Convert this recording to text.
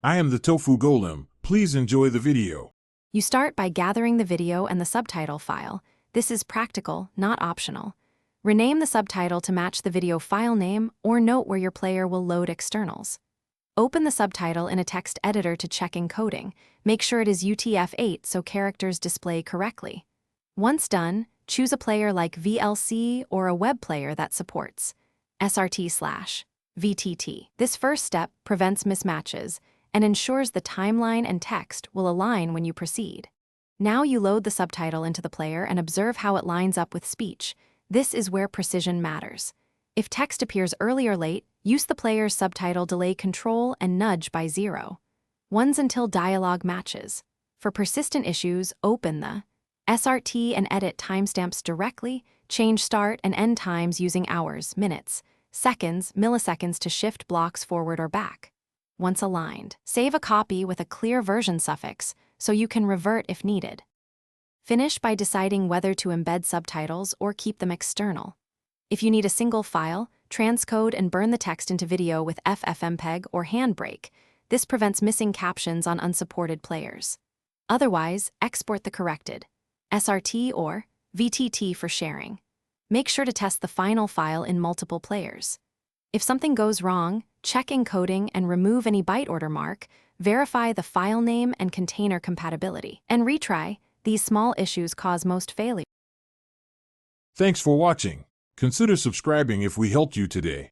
I am the Tofu Golem. Please enjoy the video. You start by gathering the video and the subtitle file. This is practical, not optional. Rename the subtitle to match the video file name or note where your player will load externals. Open the subtitle in a text editor to check encoding. Make sure it is UTF-8 so characters display correctly. Once done, choose a player like VLC or a web player that supports SRT/VTT. This first step prevents mismatches and ensures the timeline and text will align when you proceed. Now you load the subtitle into the player and observe how it lines up with speech. This is where precision matters. If text appears early or late, use the player's subtitle delay control and nudge by 0 ones until dialogue matches. For persistent issues, open the SRT and edit timestamps directly, change start and end times using hours, minutes, seconds, milliseconds to shift blocks forward or back. Once aligned, save a copy with a clear version suffix so you can revert if needed. Finish by deciding whether to embed subtitles or keep them external. If you need a single file, transcode and burn the text into video with FFmpeg or Handbrake. This prevents missing captions on unsupported players. Otherwise, export the corrected SRT or VTT for sharing. Make sure to test the final file in multiple players. If something goes wrong, check encoding and remove any byte order mark, verify the file name and container compatibility, and retry. These small issues cause most failure. Thanks for watching. Consider subscribing if we helped you today.